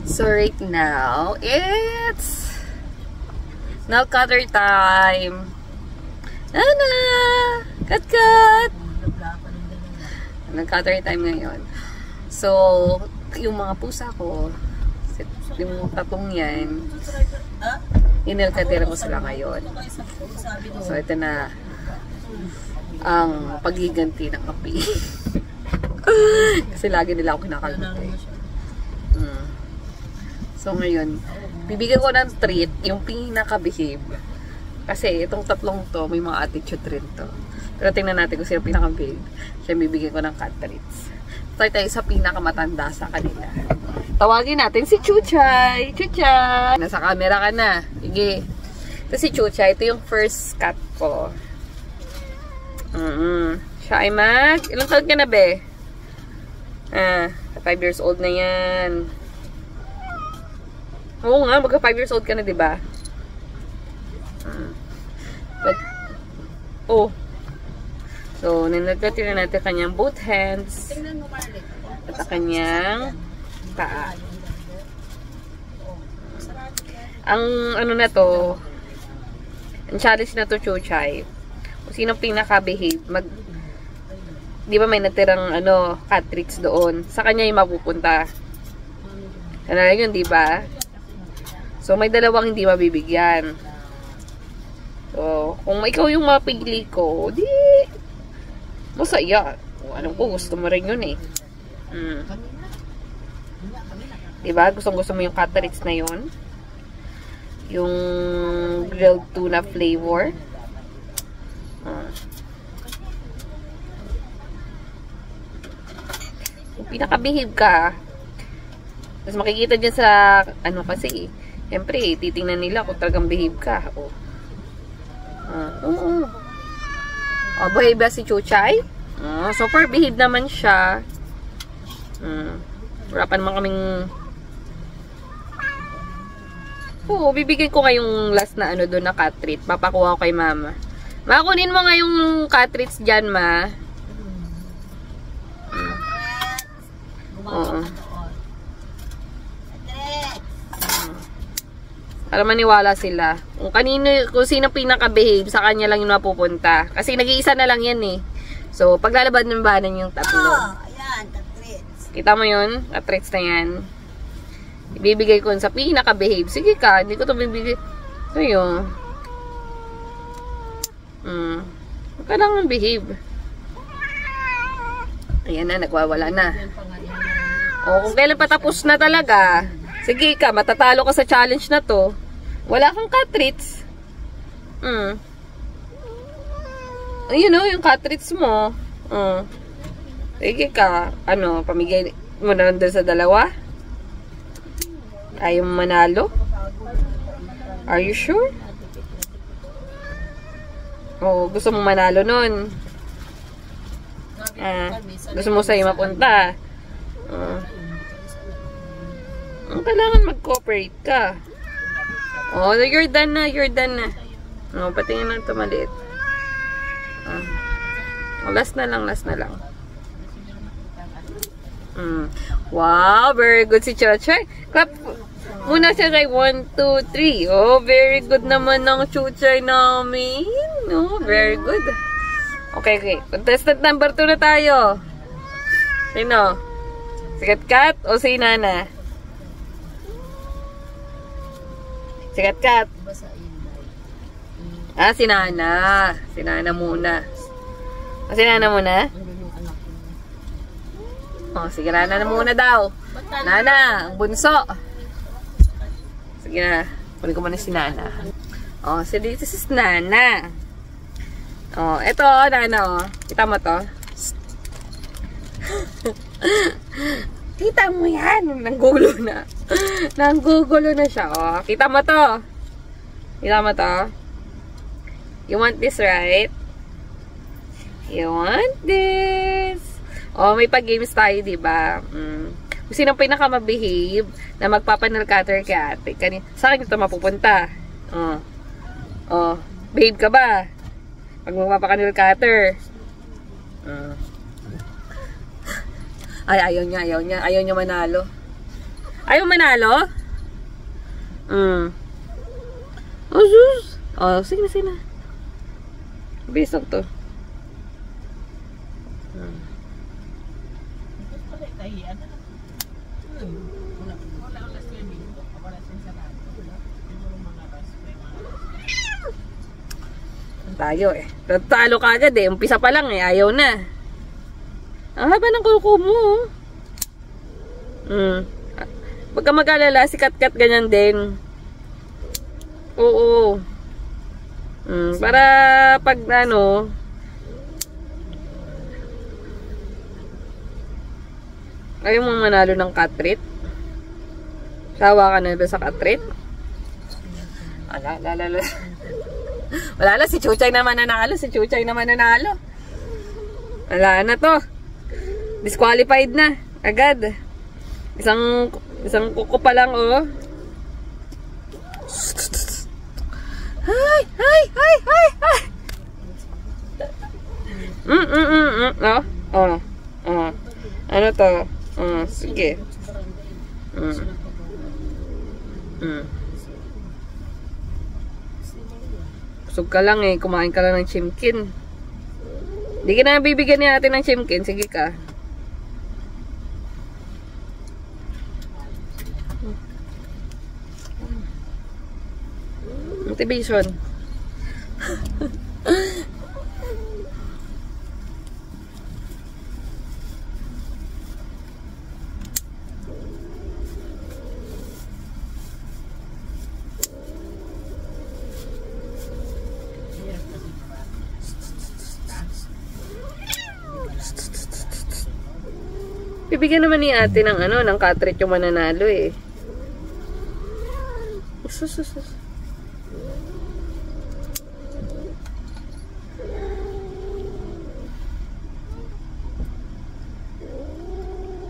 So right now, it's nail cutter time. Nana! Cut! Nail cutter time ngayon. So, yung mga pusa ko, yung tatong yan, inil cutter ko sila ngayon. So, ito na ang pagiganti ng kape. Kasi lagi nila ako kinakalmot eh. So ngayon, bibigyan ko ng treat yung pinaka-behave. Kasi itong tatlong to, may mga attitude rin to. Pero tingnan natin kung sino pinaka-behave. Siya bibigyan ko ng cat treats. Start tayo sa pinaka-matanda sa kanila. Tawagin natin si Chuchay. Chuchay! Nasa camera ka na. Sige. Ito si Chuchay. Ito yung first cat ko. Siya ay ilang taon ka na, be? 5 years old na yan. Oo nga, magka 5 years old ka na, diba? So, ninagkatira natin kanyang both hands. At kanyang paa. Ang ano na to, ang challenge na to, Chuchay. Kung sino pinaka-behave, di ba may natirang cat treats doon? Sa kanya yung mapupunta. Ano lang yun, di ba? So, may dalawang hindi mabibigyan. So, kung ikaw yung mapili ko, di, masaya. Alam ko, gusto mo rin yun eh. Diba? Gustong-gusto mo yung cat treats na yun. Yung grilled tuna flavor. Kung pinaka-behave ka, mas makikita dyan sa, kasi, siyempre, titingnan nila kung talagang behave ka. Behave ba si Chuchay? Super behave naman siya. Wala pa naman kaming bibigyan ko ngayong last na doon na cat treat. Papakuha ko kay mama. Makunin mo nga yung cat treats dyan, ma. Para maniwala sila. Kung sino pinaka-behave, sa kanya lang yung mapupunta. Kasi nag-iisa na lang yan eh. So, paglalaban-banan yung tatlo. Ayan, cat-treats. Kita mo yun? Cat-treats na yan. Ibibigay ko sa pinaka-behave. Sige ka, hindi ko ito bibigay. So, yun. Huwag ka lang behave. Ayan na, nagwawala na. Kung kailan patapos na talaga, sige ka, matatalo ka sa challenge na to. Wala kang cat treats. Ayun yung cat treats mo. Sige ka, pamigay mo na lang sa dalawa? Ayaw mo manalo? Are you sure? Gusto mo manalo nun? Gusto mo sa'yo mapunta? Kailangan mag-cooperate ka. You're done na. Patingin lang ito maliit. Last na lang. Wow, very good si Chuchay. Clap muna siya kay 1, 2, 3. Very good naman ng Chuchay namin. Very good. Okay. Contestant number 2 na tayo. Sino? Si Kat o si Nana? Si Kat. Si Nana. Si Nana muna. Si Nana muna? Sige, Nana muna daw. Nana, ang bunso. Sige na. Kunin ko muna si Nana. So this is Nana. Eto, Nana, Kita mo to? Kita mo yan. Nanggugulo na. Nanggugulo na siya. Kita mo to? You want this, right? You want this? May pag-games tayo, diba? Kung sino pinaka-mabehave na magpapanel cutter kay ate. Sa akin ito mapupunta. Behave ka ba? Pag magpapanel cutter. Ay, ayaw niya manalo. Ayaw manalo? Oh, sus. Oh, sige na, sige na. Bisog to. Tayo eh. Talo ka agad eh. Umpisa pa lang eh. Ayaw na. Ang haba ng kuko mo. Huwag ka mag-alala. Si Kat Kat ganyan din. Oo. Para pag ano, ayaw mong manalo ng katrit? Sawa ka na ba sa katrit? Ala. Wala na, si Chuchay naman nanalo. Si Chuchay naman nanalo. Wala na to. Disqualified na. Agad. Isang kuko pa lang, oh. Hay! Ano to? Sige. Busog ka lang eh. Kumain ka lang ng chimkin. Hindi ka na bibigyan niya natin ng chimkin. Sige ka. Motivation. Bibigyan naman ni ate ng ano, ng cartridge yung mananalo eh. Sus.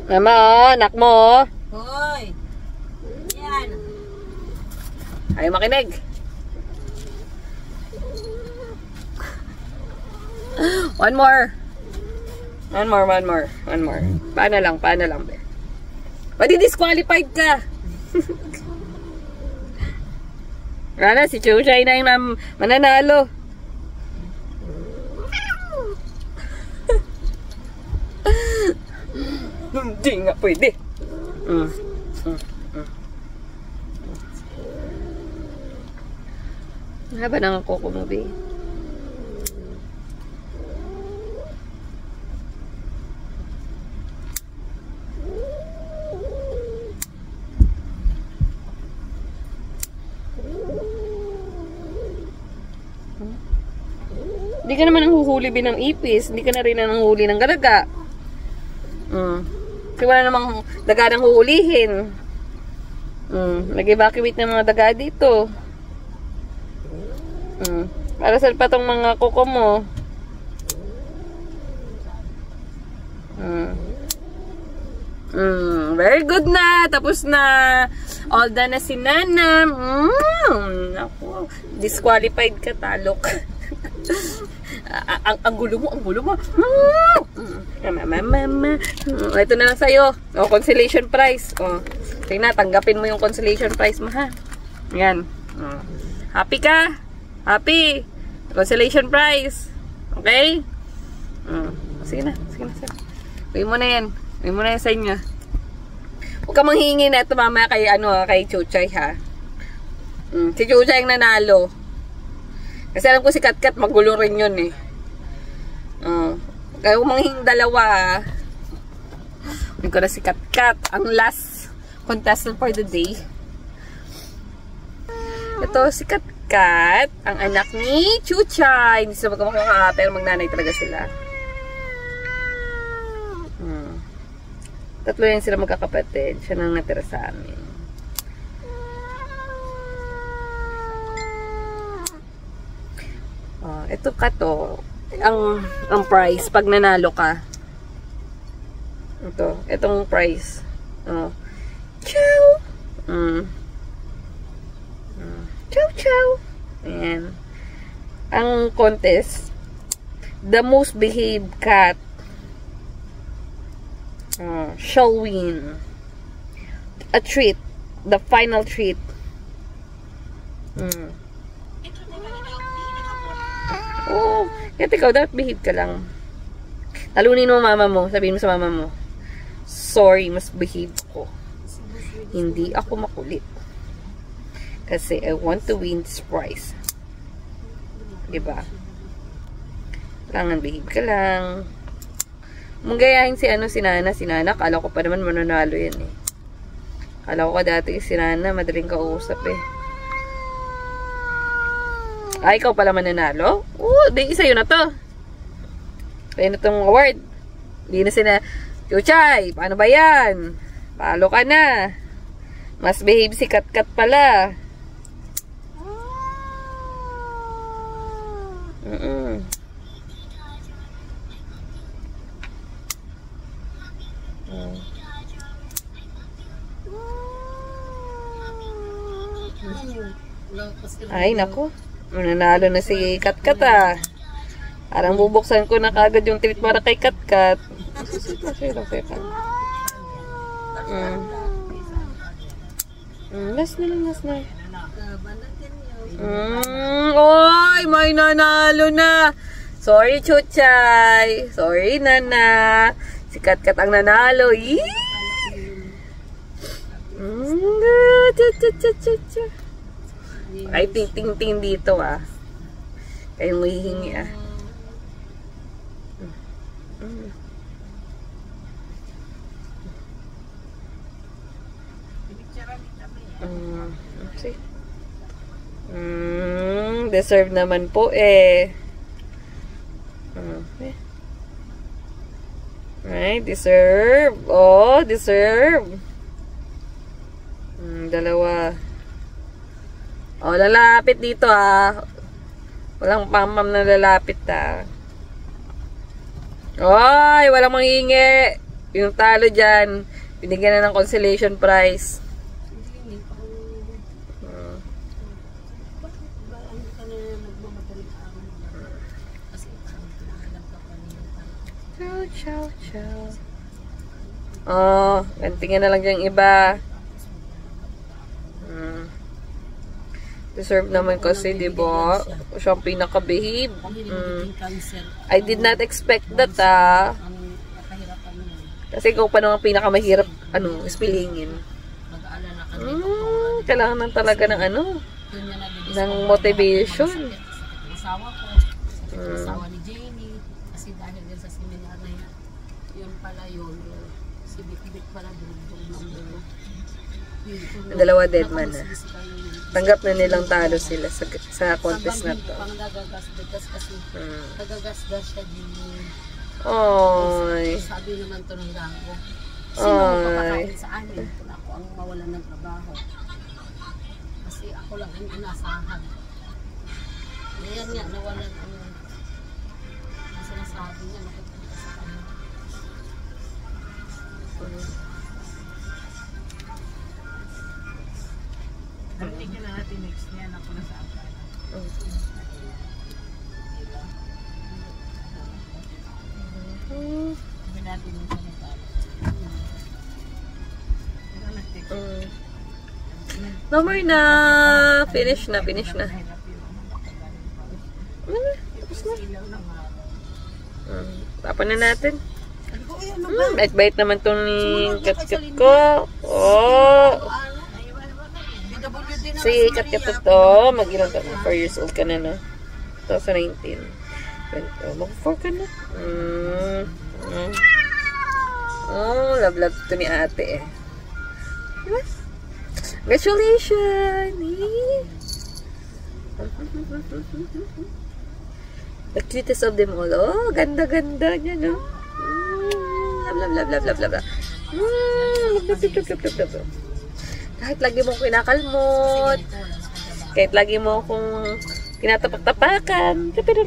Mama, oh, anak mo, oh. Hoy! Yan! Ayaw makinig. One more. Paano lang. Pwede disqualified ka. Wala na, si Chuchay na yung mananalo. Hindi nga pwede. Haba ng kuko mo, babe. Hindi ka naman nanghuhuli ng ipis. Hindi ka na rin nanghuli ng galaga. Kasi wala namang daga nang huhulihin. Nag-evacuate ng mga daga dito. Para sa patong mga kuko mo. Very good na. Tapos na. All done na si Nana. Naku. Disqualified ka, talok. Ang gulo mo. Mama. Ito na lang sa'yo. Consolation prize. Tingnan, tanggapin mo yung consolation prize mo, ha? Yan. Happy ka? Happy? Consolation prize. Okay? Sige na. Uwi mo na yan. Sa inyo. Huwag ka manghingi na ito mamaya kay Chuchay, ha? Si Chuchay ang nanalo. Kasi alam ko si Kat Kat magulo rin yun eh. Kaya umanging dalawa. Hindi ko na si Kat Kat. Ang last contestant for the day. Ito si Kat Kat. Ang anak ni Chuchay. Hindi sila magkamukha pero magnanay talaga sila. Tatlo yan sila magkakapatid. Siya nang natira sa amin. Ito ka to. Ang prize pag nanalo ka. Itong prize. Chow. Chow. Ayan. Ang contest, the most behaved cat shall win a treat. The final treat. Oh, kaya ikaw, dapat behave ka lang. Talunin mo mama mo. Sabihin mo sa mama mo, sorry, mas behave ko. Hindi ako makulit. Kasi I want to win this prize. Diba? Kailangan behave ka lang. Manggayahin si Nana. Kala ko pa naman mananalo yan eh. Kala ko dati si Nana, madaling kausap eh. Ay, ikaw pala mananalo? Di isa yun na to. Kaya na itong award. Hindi na Chuchay, paano ba yan? Palo ka na. Mas behave si Katkat pala. Ay, naku. Mananalo na si Katkat ah. Parang bubuksan ko na kagad yung tweet para kay Katkat. Last na. Oy, may nanalo na. Sorry, Chuchay. Sorry, Nana. Si Katkat ang nanalo. Ay, ting dito ah. Kayong mahihingi ah. Okay. Deserve naman po eh. Right, deserve. Oh, deserve. Dalawa. Oh, lalapit dito ah. Walang pam-pam na lalapit ah. Oy, walang manghingi. Yung talo dyan, binigyan na ng consolation prize. Chow. Oh, gantingin na lang yung iba. Deserve naman kasi, diba? Siya ang pinaka-behave. I did not expect that, ah. Kasi kung paano ang pinakamahirap, spellingin. Kailangan lang talaga ng ng motivation. Asawa ko. Asawa ni Jenny. Kasi dahil din sa seminar na yun pala yun. Si Bit pala doon. Dalawa dead man na. Tanggap na nilang talo sila sa contest na to. Panggagasgas kasi nagagasgas siya din. Oy. Sabi naman to ng gago. Sino magpapakain sa amin kung ako ang mawalan ng trabaho? Kasi ako lang ang inasahan. Ngayon nga, nawalan ang sinasabi niya, nakipunta sa kanya. Tingnan na natin next niya na kung nasaan tayo. Sabi natin yung sanitalo. No more na. Finish na. Tapos na. Tapan na natin. Bait-bait naman itong Katkat ko. Oh. Si Katkat to, mag-ilang ka na? 4 years old ka na, no? 2019. Mag-4 ka na. Oh, love to ni ate eh. Diba? Congratulations! The cutest of them all. Oh, ganda-ganda niya, no? Love. Kahit lagi mong kinakalmot, kahit lagi mo kung tinatapak-tapakan, pero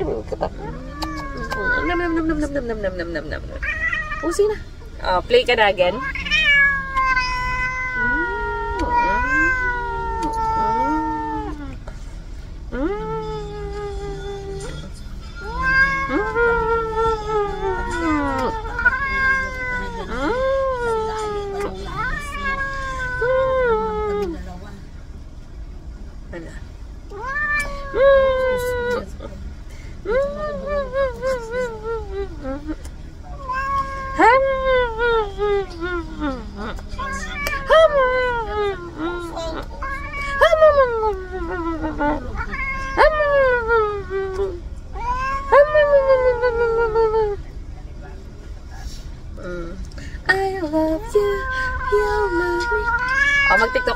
oh, sina? Play ka na again.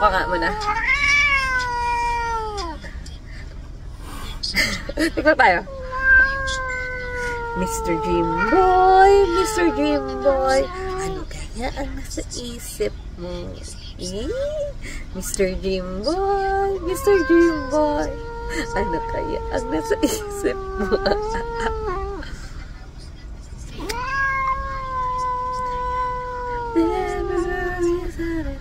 ka nga muna. Tignan tayo. Mr. Dreamboy, Mr. Dreamboy, ano kaya ang nasa isip mo? Mr. Dreamboy, Mr. Dreamboy, ano kaya ang nasa isip mo? Sira.